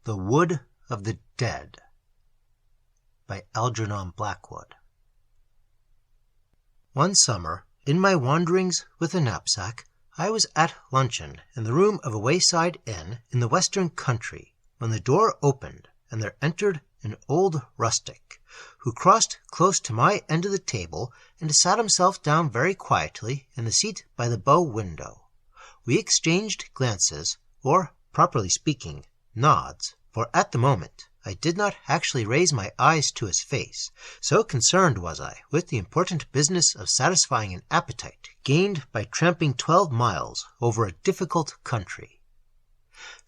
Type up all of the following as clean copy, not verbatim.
The Wood of the Dead by Algernon Blackwood. One summer, in my wanderings with a knapsack, I was at luncheon in the room of a wayside inn in the western country, when the door opened and there entered an old rustic, who crossed close to my end of the table and sat himself down very quietly in the seat by the bow window. We exchanged glances, or, properly speaking, nods, for at the moment I did not actually raise my eyes to his face, so concerned was I with the important business of satisfying an appetite gained by tramping 12 miles over a difficult country.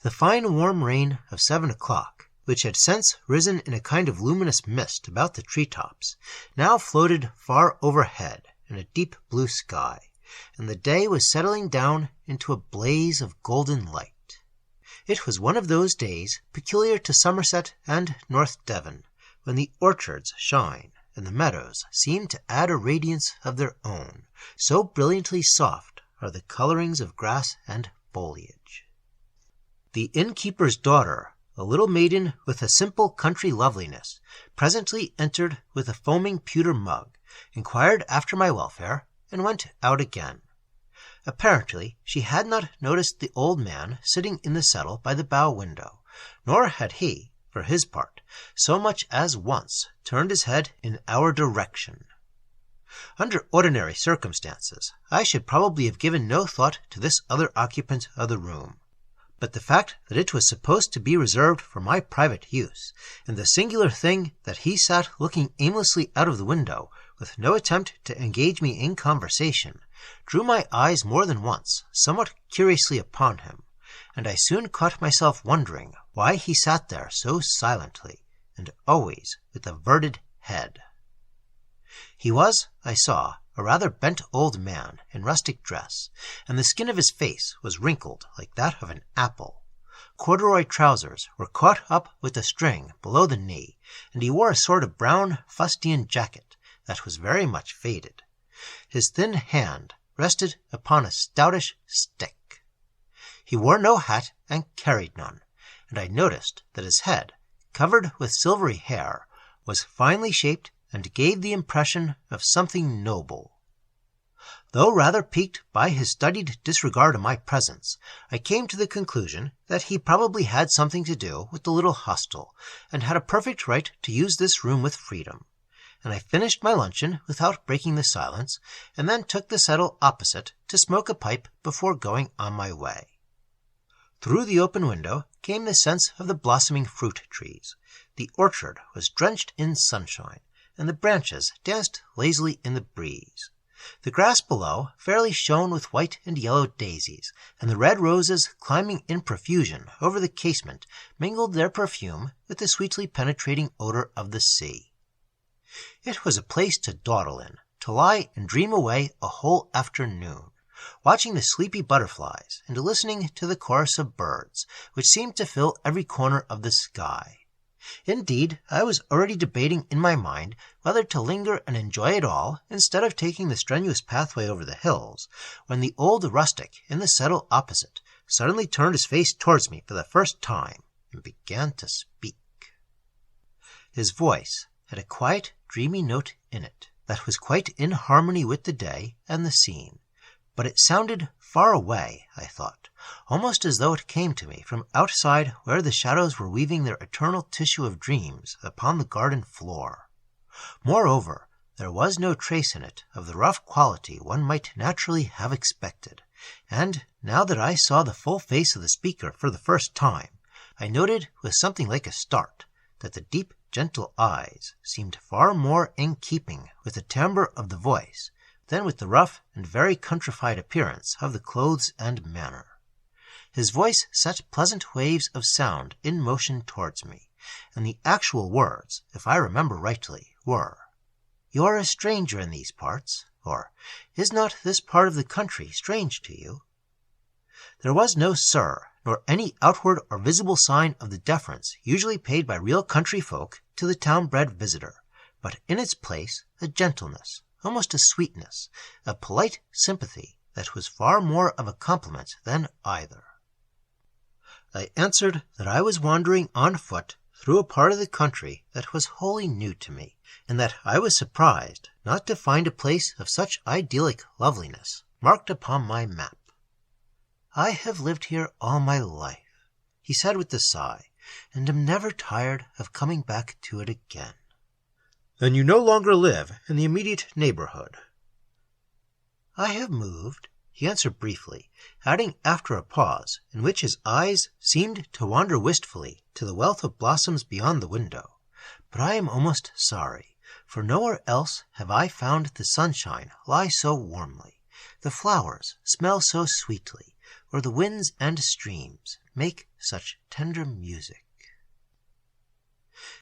The fine warm rain of 7 o'clock, which had since risen in a kind of luminous mist about the tree-tops, now floated far overhead in a deep blue sky, and the day was settling down into a blaze of golden light. It was one of those days peculiar to Somerset and North Devon, when the orchards shine and the meadows seem to add a radiance of their own, so brilliantly soft are the colorings of grass and foliage. The innkeeper's daughter, a little maiden with a simple country loveliness, presently entered with a foaming pewter mug, inquired after my welfare, and went out again. Apparently she had not noticed the old man sitting in the settle by the bow window, nor had he, for his part, so much as once turned his head in our direction. Under ordinary circumstances, I should probably have given no thought to this other occupant of the room, but the fact that it was supposed to be reserved for my private use, and the singular thing that he sat looking aimlessly out of the window, with no attempt to engage me in conversation, drew my eyes more than once somewhat curiously upon him, and I soon caught myself wondering why he sat there so silently, and always with averted head. He was, I saw, a rather bent old man in rustic dress, and the skin of his face was wrinkled like that of an apple. Corduroy trousers were caught up with a string below the knee, and he wore a sort of brown fustian jacket that was very much faded. His thin hand rested upon a stoutish stick. He wore no hat and carried none, and I noticed that his head, covered with silvery hair, was finely shaped and gave the impression of something noble. Though rather piqued by his studied disregard of my presence, I came to the conclusion that he probably had something to do with the little hostel, and had a perfect right to use this room with freedom, and I finished my luncheon without breaking the silence, and then took the settle opposite to smoke a pipe before going on my way. Through the open window came the sense of the blossoming fruit trees. The orchard was drenched in sunshine, and the branches danced lazily in the breeze. The grass below fairly shone with white and yellow daisies, and the red roses climbing in profusion over the casement mingled their perfume with the sweetly penetrating odor of the sea. It was a place to dawdle in, to lie and dream away a whole afternoon, watching the sleepy butterflies and listening to the chorus of birds, which seemed to fill every corner of the sky. Indeed, I was already debating in my mind whether to linger and enjoy it all instead of taking the strenuous pathway over the hills, when the old rustic in the settle opposite suddenly turned his face towards me for the first time and began to speak. His voice had a quiet, dreamy note in it that was quite in harmony with the day and the scene, but it sounded far away, I thought, almost as though it came to me from outside where the shadows were weaving their eternal tissue of dreams upon the garden floor. Moreover, there was no trace in it of the rough quality one might naturally have expected, and now that I saw the full face of the speaker for the first time, I noted with something like a start that the deep, gentle eyes seemed far more in keeping with the timbre of the voice than with the rough and very countrified appearance of the clothes and manner. His voice set pleasant waves of sound in motion towards me, and the actual words, if I remember rightly, were, "You're a stranger in these parts," or "Is not this part of the country strange to you?" There was no "sir," nor any outward or visible sign of the deference usually paid by real country folk to the town-bred visitor, but in its place a gentleness, almost a sweetness, a polite sympathy that was far more of a compliment than either. I answered that I was wandering on foot through a part of the country that was wholly new to me, and that I was surprised not to find a place of such idyllic loveliness marked upon my map. "I have lived here all my life," he said with a sigh, "and am never tired of coming back to it again." "Then you no longer live in the immediate neighborhood?" "I have moved," he answered briefly, adding after a pause in which his eyes seemed to wander wistfully to the wealth of blossoms beyond the window, "but I am almost sorry, for nowhere else have I found the sunshine lie so warmly, the flowers smell so sweetly, or the winds and streams make such tender music."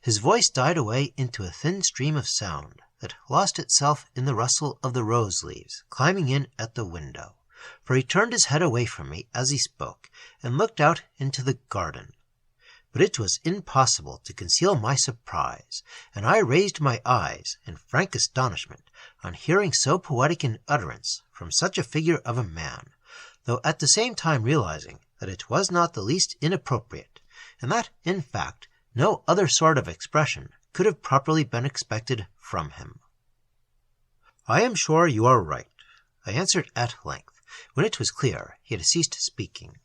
His voice died away into a thin stream of sound that lost itself in the rustle of the rose leaves climbing in at the window, for he turned his head away from me as he spoke and looked out into the garden. But it was impossible to conceal my surprise, and I raised my eyes in frank astonishment on hearing so poetic an utterance from such a figure of a man, though at the same time realizing that it was not the least inappropriate, and that, in fact, no other sort of expression could have properly been expected from him. "I am sure you are right," I answered at length, when it was clear he had ceased speaking.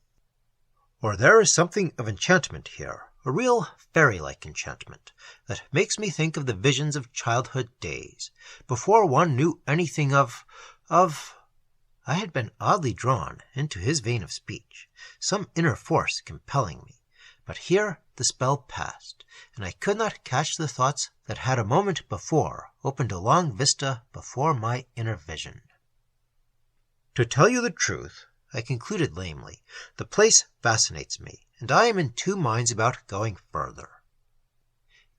"Or there is something of enchantment here, a real fairy-like enchantment, that makes me think of the visions of childhood days, before one knew anything of... I had been oddly drawn into his vein of speech, some inner force compelling me, but here the spell passed, and I could not catch the thoughts that had a moment before opened a long vista before my inner vision. "To tell you the truth," I concluded lamely, "the place fascinates me, and I am in two minds about going further."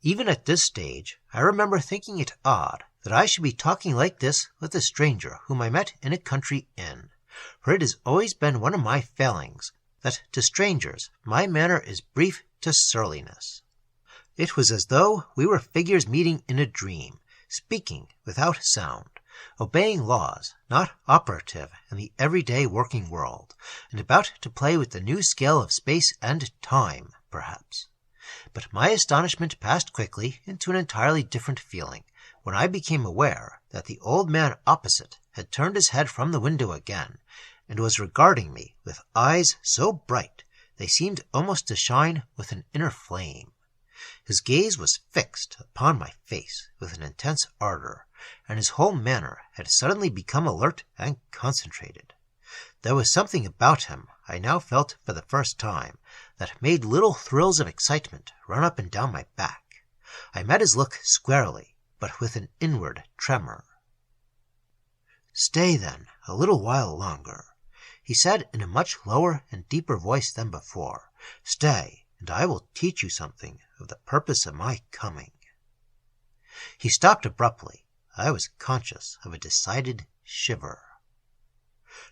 Even at this stage I remember thinking it odd that I should be talking like this with a stranger whom I met in a country inn, for it has always been one of my failings that to strangers my manner is brief to surliness. It was as though we were figures meeting in a dream, speaking without sound, obeying laws not operative in the everyday working world, and about to play with the new scale of space and time, perhaps. But my astonishment passed quickly into an entirely different feeling when I became aware that the old man opposite had turned his head from the window again, and was regarding me with eyes so bright they seemed almost to shine with an inner flame. His gaze was fixed upon my face with an intense ardor, and his whole manner had suddenly become alert and concentrated. There was something about him, I now felt for the first time, that made little thrills of excitement run up and down my back. I met his look squarely, but with an inward tremor. "Stay, then, a little while longer," he said in a much lower and deeper voice than before. "Stay, and I will teach you something of the purpose of my coming." He stopped abruptly. I was conscious of a decided shiver.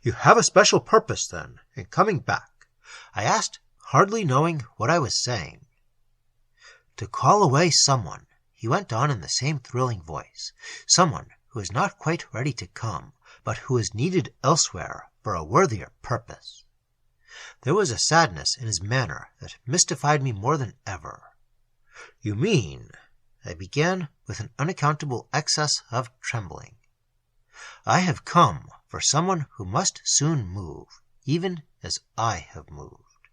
"You have a special purpose, then, in coming back?" I asked, hardly knowing what I was saying. "To call away someone," he went on in the same thrilling voice, "someone who is not quite ready to come, but who is needed elsewhere for a worthier purpose." There was a sadness in his manner that mystified me more than ever. "You mean—" I began with an unaccountable excess of trembling. "I have come for someone who must soon move, even as I have moved."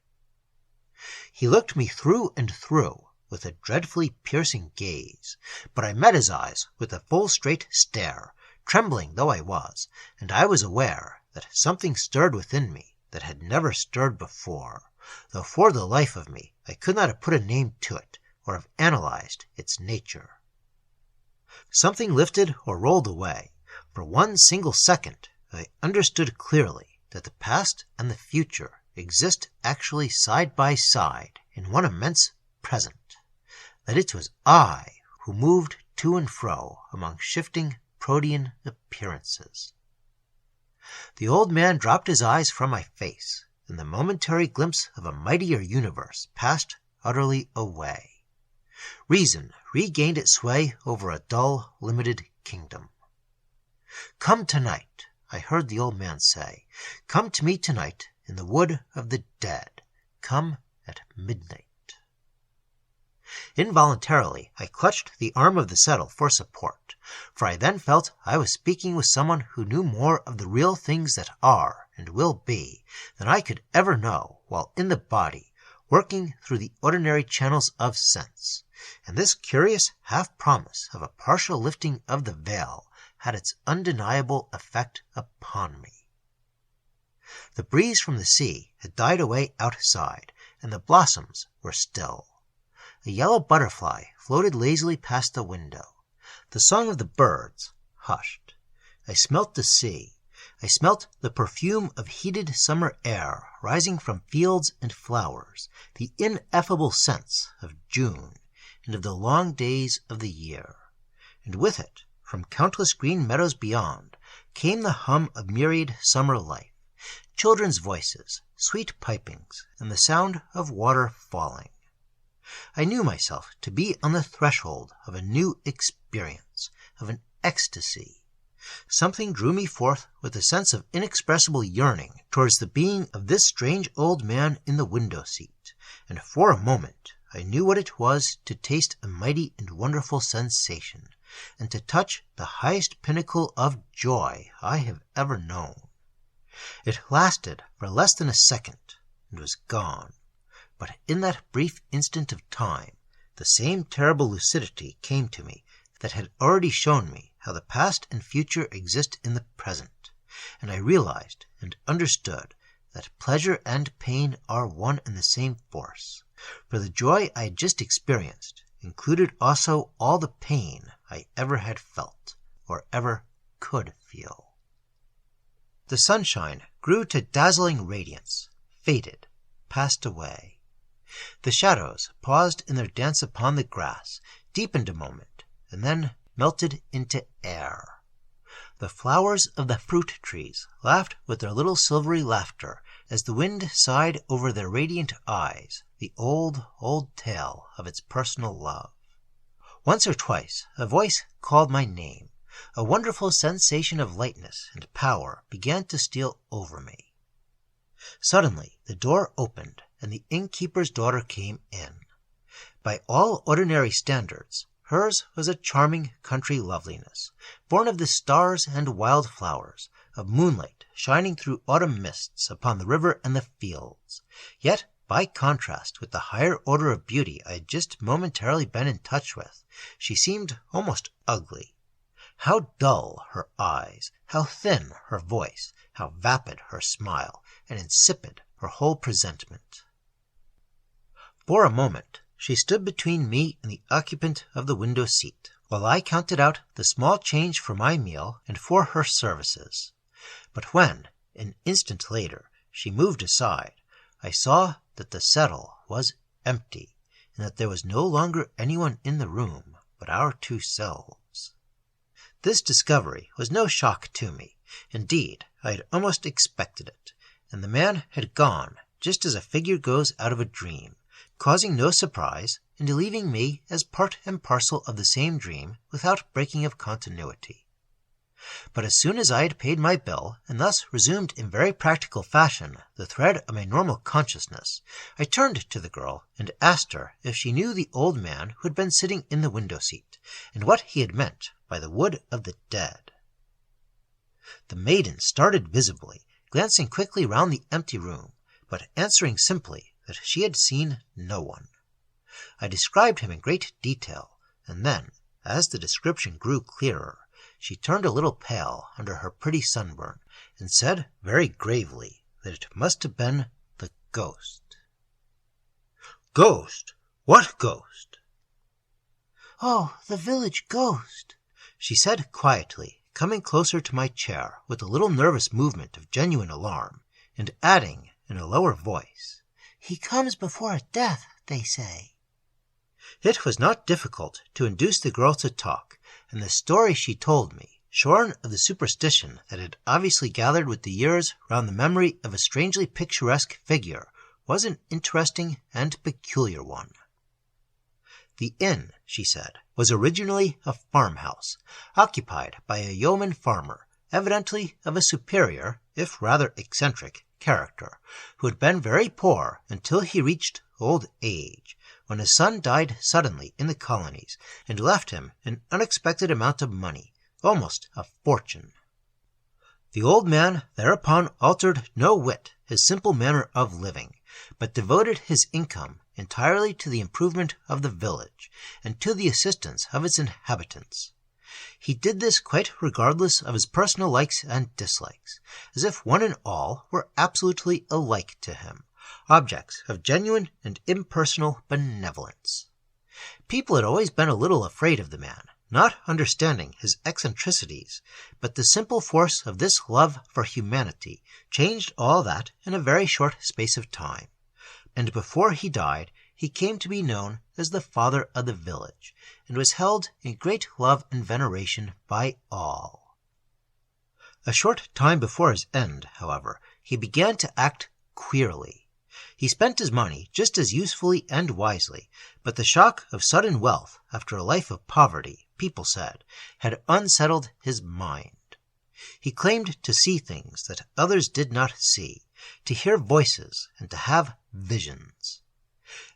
He looked me through and through with a dreadfully piercing gaze, but I met his eyes with a full straight stare, trembling though I was, and I was aware that something stirred within me that had never stirred before, though for the life of me I could not have put a name to it or have analyzed its nature. Something lifted or rolled away. For one single second I understood clearly that the past and the future exist actually side by side in one immense present, that it was I who moved to and fro among shifting protean appearances. The old man dropped his eyes from my face, and the momentary glimpse of a mightier universe passed utterly away. Reason regained its sway over a dull, limited kingdom. "Come tonight," I heard the old man say. "Come to me tonight in the wood of the dead. Come at midnight. Involuntarily, I clutched the arm of the settle for support, for I then felt I was speaking with someone who knew more of the real things that are and will be than I could ever know while in the body, working through the ordinary channels of sense, and this curious half-promise of a partial lifting of the veil had its undeniable effect upon me. The breeze from the sea had died away outside, and the blossoms were still. A yellow butterfly floated lazily past the window. The song of the birds hushed. I smelt the sea. I smelt the perfume of heated summer air rising from fields and flowers, the ineffable scents of June and of the long days of the year. And with it, from countless green meadows beyond, came the hum of myriad summer life, children's voices, sweet pipings, and the sound of water falling. I knew myself to be on the threshold of a new experience, of an ecstasy. Something drew me forth with a sense of inexpressible yearning towards the being of this strange old man in the window-seat, and for a moment I knew what it was to taste a mighty and wonderful sensation, and to touch the highest pinnacle of joy I have ever known. It lasted for less than a second, and was gone. But in that brief instant of time, the same terrible lucidity came to me that had already shown me how the past and future exist in the present, and I realized and understood that pleasure and pain are one and the same force, for the joy I had just experienced included also all the pain I ever had felt, or ever could feel. The sunshine grew to dazzling radiance, faded, passed away. The shadows paused in their dance upon the grass, deepened a moment, and then melted into air. The flowers of the fruit trees laughed with their little silvery laughter as the wind sighed over their radiant eyes the old, old tale of its personal love. Once or twice a voice called my name. A wonderful sensation of lightness and power began to steal over me. Suddenly the door opened, and the innkeeper's daughter came in. By all ordinary standards, hers was a charming country loveliness, born of the stars and wild flowers, of moonlight shining through autumn mists upon the river and the fields. Yet, by contrast with the higher order of beauty I had just momentarily been in touch with, she seemed almost ugly. How dull her eyes, how thin her voice, how vapid her smile, and insipid her whole presentment. For a moment she stood between me and the occupant of the window-seat, while I counted out the small change for my meal and for her services. But when, an instant later, she moved aside, I saw that the settle was empty, and that there was no longer anyone in the room but our two selves. This discovery was no shock to me. Indeed, I had almost expected it, and the man had gone just as a figure goes out of a dream, causing no surprise, and leaving me as part and parcel of the same dream without breaking of continuity. But as soon as I had paid my bill, and thus resumed in very practical fashion the thread of my normal consciousness, I turned to the girl and asked her if she knew the old man who had been sitting in the window-seat, and what he had meant by the wood of the dead. The maiden started visibly, glancing quickly round the empty room, but answering simply that she had seen no one. I described him in great detail, and then, as the description grew clearer, she turned a little pale under her pretty sunburn, and said very gravely that it must have been the ghost. "Ghost? What ghost?" "Oh, the village ghost," she said quietly, coming closer to my chair with a little nervous movement of genuine alarm, and adding in a lower voice, "He comes before death, they say." It was not difficult to induce the girl to talk, and the story she told me, shorn of the superstition that had obviously gathered with the years round the memory of a strangely picturesque figure, was an interesting and peculiar one. The inn, she said, was originally a farmhouse, occupied by a yeoman farmer, evidently of a superior, if rather eccentric, character, who had been very poor until he reached old age, when his son died suddenly in the colonies and left him an unexpected amount of money, almost a fortune. The old man thereupon altered no whit his simple manner of living, but devoted his income entirely to the improvement of the village and to the assistance of its inhabitants. He did this quite regardless of his personal likes and dislikes, as if one and all were absolutely alike to him, objects of genuine and impersonal benevolence. People had always been a little afraid of the man, not understanding his eccentricities, but the simple force of this love for humanity changed all that in a very short space of time, and before he died he came to be known as the father of the village, and was held in great love and veneration by all. A short time before his end, however, he began to act queerly. He spent his money just as usefully and wisely, but the shock of sudden wealth after a life of poverty, people said, had unsettled his mind. He claimed to see things that others did not see, to hear voices, and to have visions.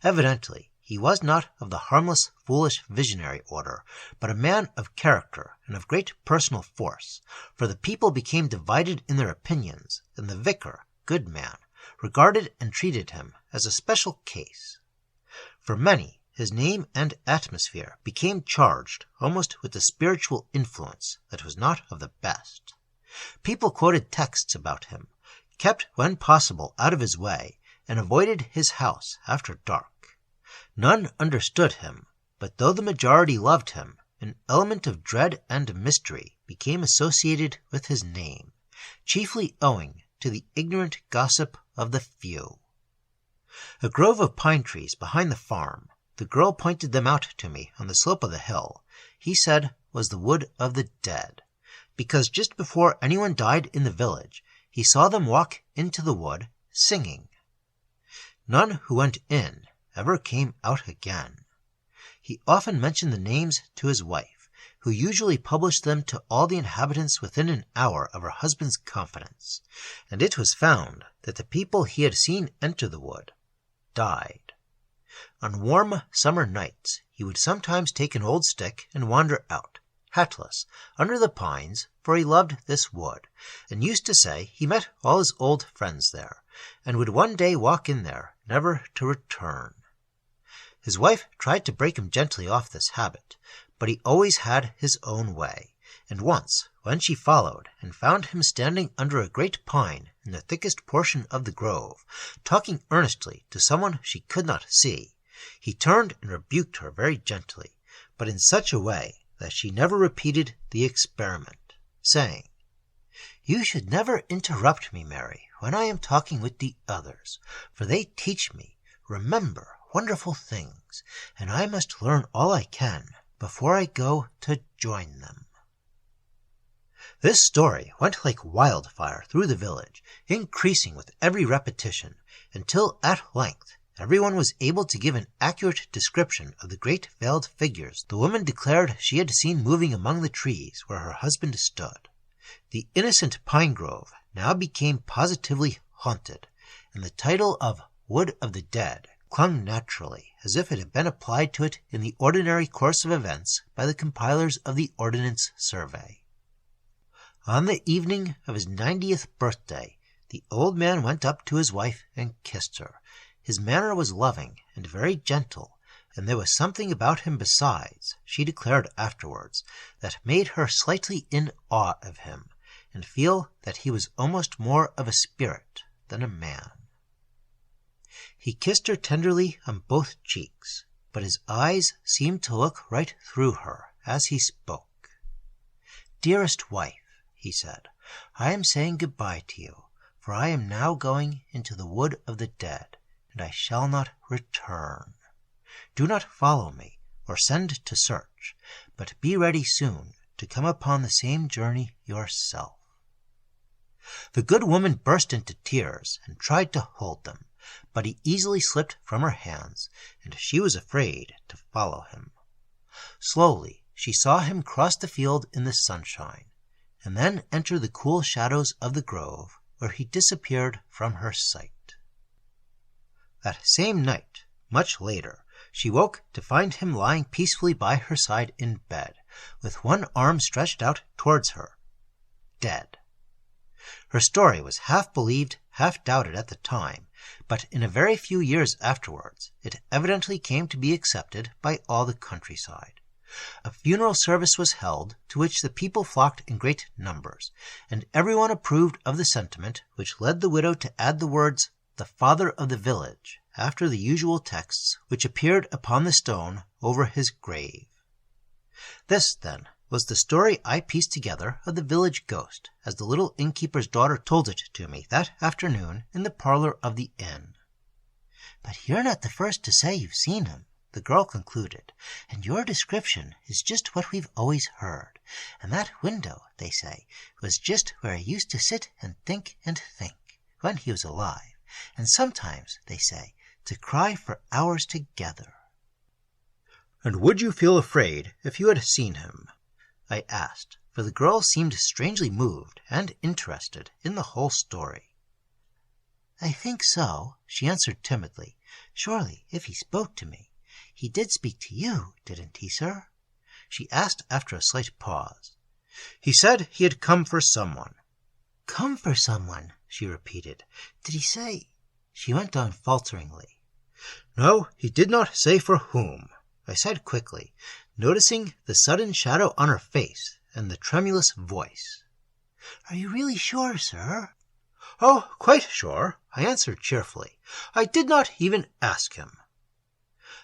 Evidently, he was not of the harmless, foolish, visionary order, but a man of character and of great personal force, for the people became divided in their opinions, and the vicar, good man, regarded and treated him as a special case. For many, his name and atmosphere became charged almost with a spiritual influence that was not of the best. People quoted texts about him, kept when possible out of his way, and avoided his house after dark. None understood him, but though the majority loved him, an element of dread and mystery became associated with his name, chiefly owing to the ignorant gossip of the few. A grove of pine trees behind the farm, the girl pointed them out to me on the slope of the hill, he said was the wood of the dead, because just before anyone died in the village, he saw them walk into the wood singing. None who went in ever came out again. He often mentioned the names to his wife, who usually published them to all the inhabitants within an hour of her husband's confidence, and it was found that the people he had seen enter the wood died. On warm summer nights he would sometimes take an old stick and wander out, hatless, under the pines, for he loved this wood, and used to say he met all his old friends there, and would one day walk in there, never to return. His wife tried to break him gently off this habit, but he always had his own way, and once, when she followed and found him standing under a great pine in the thickest portion of the grove, talking earnestly to someone she could not see, he turned and rebuked her very gently, but in such a way that she never repeated the experiment, saying, "You should never interrupt me, Mary, when I am talking with the others, for they teach me, remember, wonderful things, and I must learn all I can before I go to join them." This story went like wildfire through the village, increasing with every repetition, until at length everyone was able to give an accurate description of the great veiled figures the woman declared she had seen moving among the trees where her husband stood. The innocent pine grove now became positively haunted, and the title of Wood of the Dead clung naturally, as if it had been applied to it in the ordinary course of events by the compilers of the Ordnance Survey. On the evening of his 90th birthday, the old man went up to his wife and kissed her. His manner was loving and very gentle, and there was something about him besides, she declared afterwards, that made her slightly in awe of him, and feel that he was almost more of a spirit than a man. He kissed her tenderly on both cheeks, but his eyes seemed to look right through her as he spoke. "Dearest wife," he said, "I am saying good-bye to you, for I am now going into the wood of the dead, and I shall not return. Do not follow me, or send to search, but be ready soon to come upon the same journey yourself." The good woman burst into tears and tried to hold them, but he easily slipped from her hands, and she was afraid to follow him. Slowly she saw him cross the field in the sunshine, and then enter the cool shadows of the grove, where he disappeared from her sight. That same night, much later, she woke to find him lying peacefully by her side in bed, with one arm stretched out towards her, dead. Her story was half believed, half doubted at the time, but in a very few years afterwards it evidently came to be accepted by all the countryside. A funeral service was held, to which the people flocked in great numbers, and everyone approved of the sentiment which led the widow to add the words, "the father of the village," after the usual texts which appeared upon the stone over his grave. This, then, was the story I pieced together of the village ghost, as the little innkeeper's daughter told it to me that afternoon in the parlor of the inn. "But you're not the first to say you've seen him," the girl concluded, "and your description is just what we've always heard. And that window, they say, was just where he used to sit and think when he was alive, and sometimes, they say, to cry for hours together." "And would you feel afraid if you had seen him?" I asked, for the girl seemed strangely moved and interested in the whole story. "I think so," she answered timidly. "Surely, if he spoke to me. He did speak to you, didn't he, sir?" she asked after a slight pause. "He said he had come for someone." "Come for someone," she repeated. "Did he say—" She went on falteringly. "No, he did not say for whom," I said quickly, noticing the sudden shadow on her face and the tremulous voice. "Are you really sure, sir?" "Oh, quite sure," I answered cheerfully. "I did not even ask him."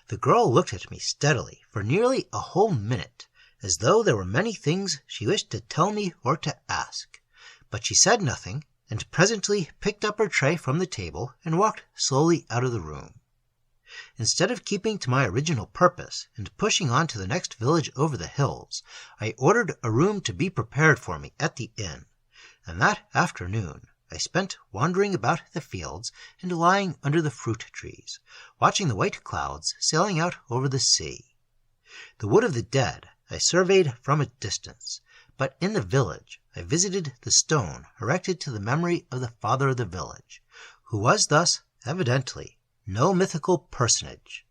The girl looked at me steadily for nearly a whole minute, as though there were many things she wished to tell me or to ask. But she said nothing, and presently picked up her tray from the table and walked slowly out of the room. Instead of keeping to my original purpose and pushing on to the next village over the hills, I ordered a room to be prepared for me at the inn, and that afternoon I spent wandering about the fields and lying under the fruit trees, watching the white clouds sailing out over the sea. The wood of the dead I surveyed from a distance, but in the village I visited the stone erected to the memory of the father of the village, who was thus, evidently, no mythical personage,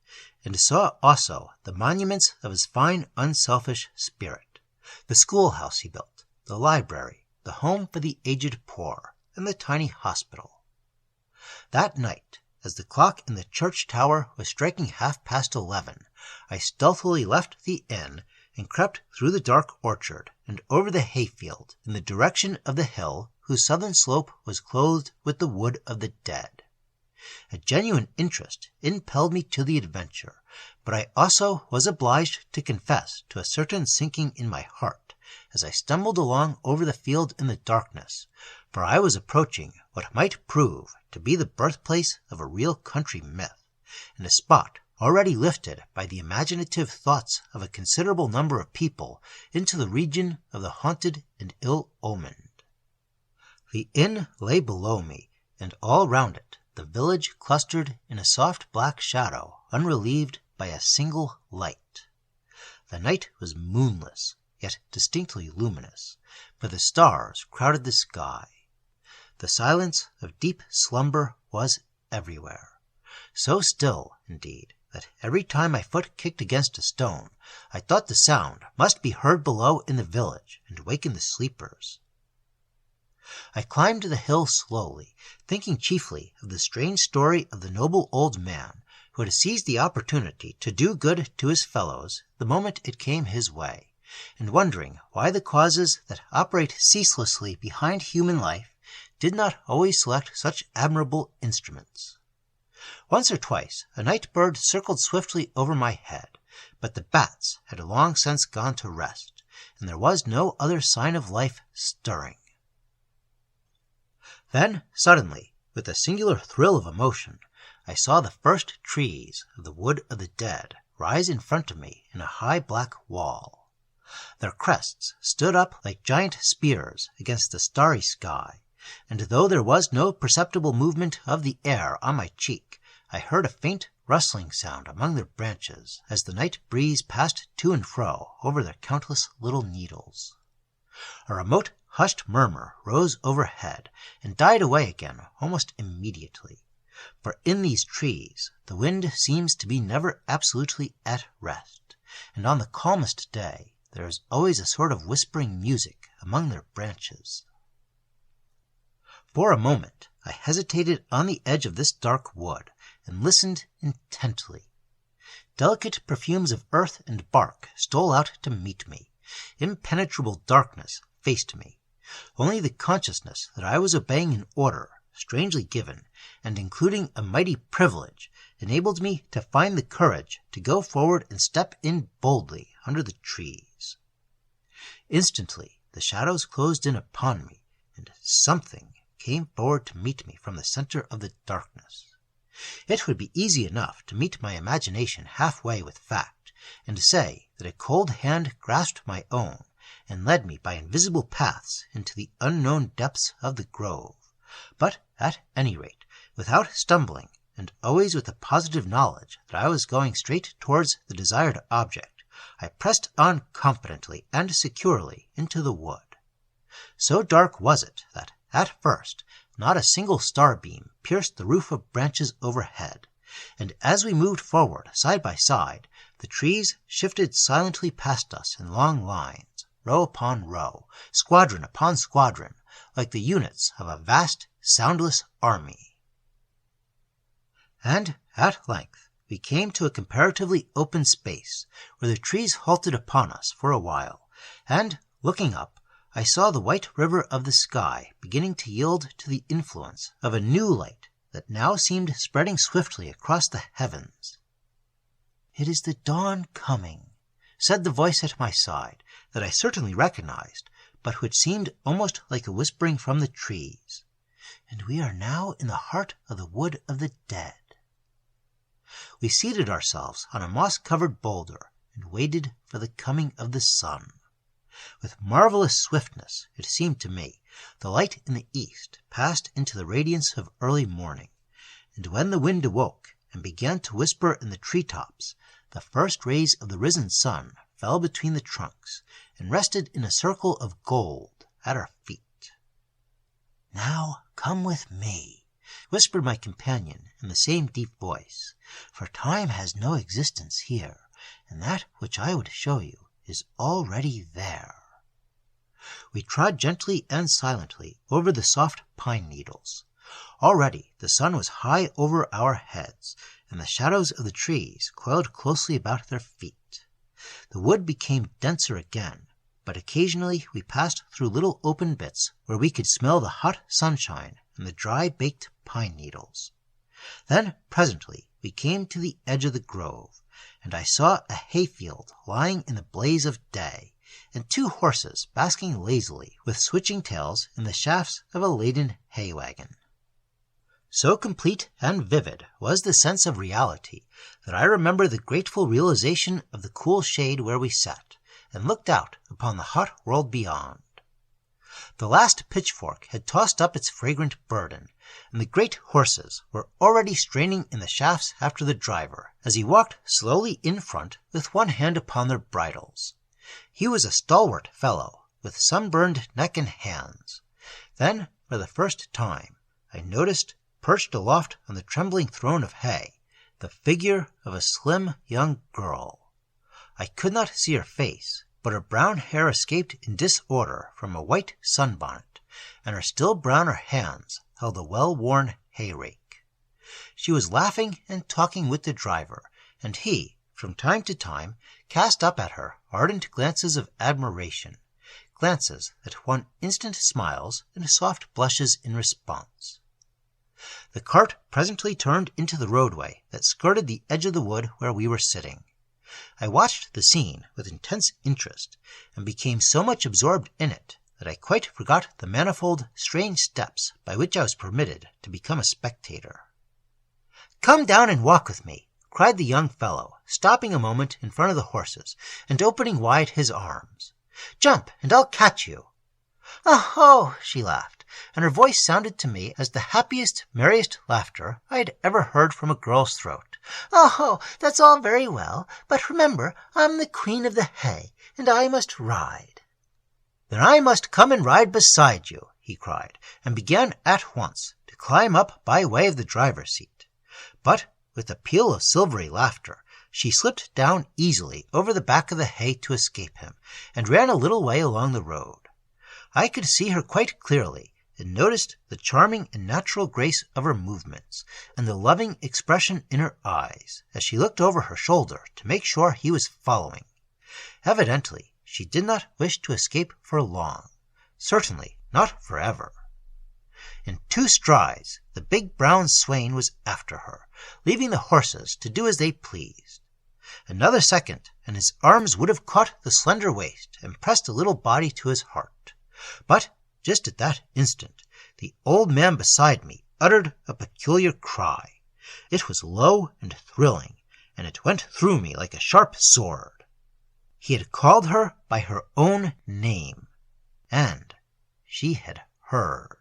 and saw also the monuments of his fine, unselfish spirit, the schoolhouse he built, the library, the home for the aged poor, and the tiny hospital. That night, as the clock in the church tower was striking 11:30, I stealthily left the inn and crept through the dark orchard and over the hayfield in the direction of the hill whose southern slope was clothed with the wood of the dead. A genuine interest impelled me to the adventure, but I also was obliged to confess to a certain sinking in my heart as I stumbled along over the field in the darkness, for I was approaching what might prove to be the birthplace of a real country myth, and a spot already lifted by the imaginative thoughts of a considerable number of people into the region of the haunted and ill-omened. The inn lay below me, and all round it the village clustered in a soft black shadow unrelieved by a single light. The night was moonless, yet distinctly luminous, for the stars crowded the sky. The silence of deep slumber was everywhere, so still, indeed, that every time my foot kicked against a stone, I thought the sound must be heard below in the village and waken the sleepers. I climbed the hill slowly, thinking chiefly of the strange story of the noble old man who had seized the opportunity to do good to his fellows the moment it came his way, and wondering why the causes that operate ceaselessly behind human life did not always select such admirable instruments. Once or twice a night bird circled swiftly over my head, but the bats had long since gone to rest, and there was no other sign of life stirring. Then, suddenly, with a singular thrill of emotion, I saw the first trees of the wood of the dead rise in front of me in a high black wall. Their crests stood up like giant spears against the starry sky, and though there was no perceptible movement of the air on my cheek, I heard a faint rustling sound among their branches as the night breeze passed to and fro over their countless little needles. A remote, hushed murmur rose overhead and died away again almost immediately. For in these trees the wind seems to be never absolutely at rest, and on the calmest day there is always a sort of whispering music among their branches. For a moment I hesitated on the edge of this dark wood and listened intently. Delicate perfumes of earth and bark stole out to meet me. Impenetrable darkness faced me. Only the consciousness that I was obeying an order, strangely given, and including a mighty privilege, enabled me to find the courage to go forward and step in boldly under the trees. Instantly the shadows closed in upon me, and something came forward to meet me from the center of the darkness. It would be easy enough to meet my imagination halfway with fact, and to say that a cold hand grasped my own and led me by invisible paths into the unknown depths of the grove. But at any rate, without stumbling, and always with the positive knowledge that I was going straight towards the desired object, I pressed on confidently and securely into the wood. So dark was it that, at first, not a single starbeam pierced the roof of branches overhead, and as we moved forward side by side, the trees shifted silently past us in long lines, row upon row, squadron upon squadron, like the units of a vast, soundless army. And at length we came to a comparatively open space, where the trees halted upon us for a while, and, looking up, I saw the white river of the sky beginning to yield to the influence of a new light that now seemed spreading swiftly across the heavens. "It is the dawn coming," said the voice at my side, that I certainly recognized, but which seemed almost like a whispering from the trees. "And we are now in the heart of the wood of the dead." We seated ourselves on a moss-covered boulder and waited for the coming of the sun. With marvelous swiftness, it seemed to me, the light in the east passed into the radiance of early morning, and when the wind awoke and began to whisper in the tree-tops, the first rays of the risen sun fell between the trunks and rested in a circle of gold at our feet. "Now come with me," whispered my companion in the same deep voice, "for time has no existence here, and that which I would show you is already there." We trod gently and silently over the soft pine needles. Already the sun was high over our heads, and the shadows of the trees coiled closely about their feet. The wood became denser again, but occasionally we passed through little open bits where we could smell the hot sunshine and the dry baked pine needles. Then presently we came to the edge of the grove, and I saw a hayfield lying in the blaze of day, and 2 horses basking lazily with switching tails in the shafts of a laden hay wagon. So complete and vivid was the sense of reality that I remember the grateful realization of the cool shade where we sat, and looked out upon the hot world beyond. The last pitchfork had tossed up its fragrant burden, and the great horses were already straining in the shafts after the driver, as he walked slowly in front with one hand upon their bridles. He was a stalwart fellow, with sunburned neck and hands. Then, for the first time, I noticed, perched aloft on the trembling throne of hay, the figure of a slim young girl. I could not see her face, but her brown hair escaped in disorder from a white sunbonnet, and her still browner hands held a well-worn hay-rake. She was laughing and talking with the driver, and he, from time to time, cast up at her ardent glances of admiration, glances that won instant smiles and soft blushes in response. The cart presently turned into the roadway that skirted the edge of the wood where we were sitting. I watched the scene with intense interest, and became so much absorbed in it that I quite forgot the manifold, strange steps by which I was permitted to become a spectator. "Come down and walk with me," cried the young fellow, stopping a moment in front of the horses, and opening wide his arms. "Jump, and I'll catch you." "Oh!" she laughed, and her voice sounded to me as the happiest, merriest laughter I had ever heard from a girl's throat. "Oh, that's all very well, but remember I'm the queen of the hay, and I must ride." "Then I must come and ride beside you," he cried, and began at once to climb up by way of the driver's seat. But with a peal of silvery laughter, she slipped down easily over the back of the hay to escape him, and ran a little way along the road. I could see her quite clearly, and noticed the charming and natural grace of her movements, and the loving expression in her eyes, as she looked over her shoulder to make sure he was following. Evidently, she did not wish to escape for long, certainly not forever. In 2 strides, the big brown swain was after her, leaving the horses to do as they pleased. Another second, and his arms would have caught the slender waist and pressed the little body to his heart. But just at that instant, the old man beside me uttered a peculiar cry. It was low and thrilling, and it went through me like a sharp sword. He had called her by her own name, and she had heard.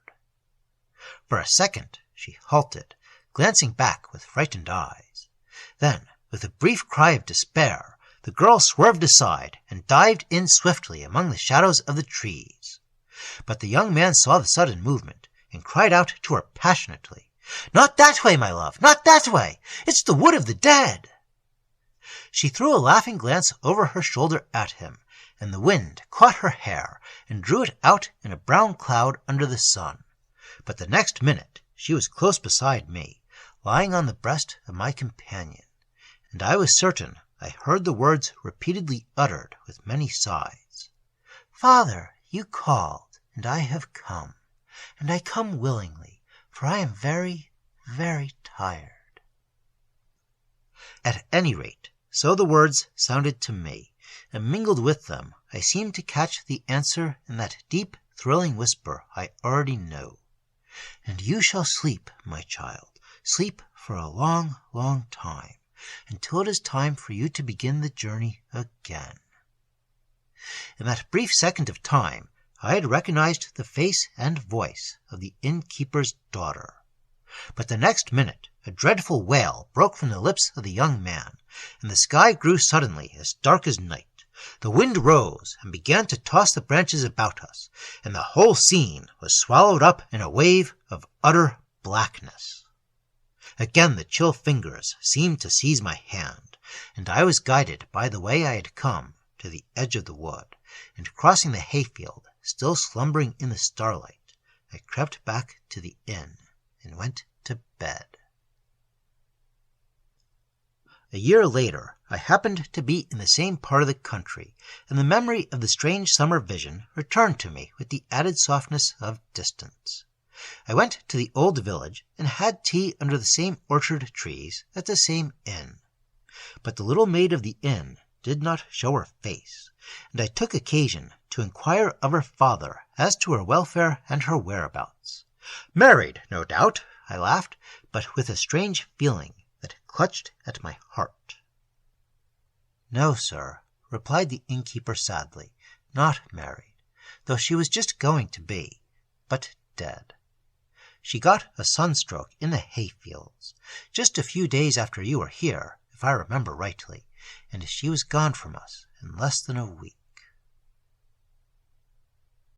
For a second she halted, glancing back with frightened eyes. Then, with a brief cry of despair, the girl swerved aside and dived in swiftly among the shadows of the trees. But the young man saw the sudden movement, and cried out to her passionately, "Not that way, my love, not that way! It's the wood of the dead!" She threw a laughing glance over her shoulder at him, and the wind caught her hair and drew it out in a brown cloud under the sun. But the next minute she was close beside me, lying on the breast of my companion, and I was certain I heard the words repeatedly uttered with many sighs. "Father, you called, and I have come, and I come willingly, for I am very, very tired." At any rate, so the words sounded to me, and mingled with them I seemed to catch the answer in that deep, thrilling whisper I already know. "And you shall sleep, my child, sleep for a long, long time, until it is time for you to begin the journey again." In that brief second of time I had recognized the face and voice of the innkeeper's daughter. But the next minute a dreadful wail broke from the lips of the young man, and the sky grew suddenly as dark as night. The wind rose and began to toss the branches about us, and the whole scene was swallowed up in a wave of utter blackness. Again the chill fingers seemed to seize my hand, and I was guided by the way I had come to the edge of the wood, and crossing the hayfield, still slumbering in the starlight, I crept back to the inn and went to bed. A year later I happened to be in the same part of the country, and the memory of the strange summer vision returned to me with the added softness of distance. I went to the old village and had tea under the same orchard trees at the same inn. But the little maid of the inn did not show her face, and I took occasion to inquire of her father as to her welfare and her whereabouts. "Married, no doubt," I laughed, but with a strange feeling that clutched at my heart. "No, sir," replied the innkeeper sadly, "not married, though she was just going to be, but dead. She got a sunstroke in the hayfields, just a few days after you were here, if I remember rightly, and she was gone from us in less than a week."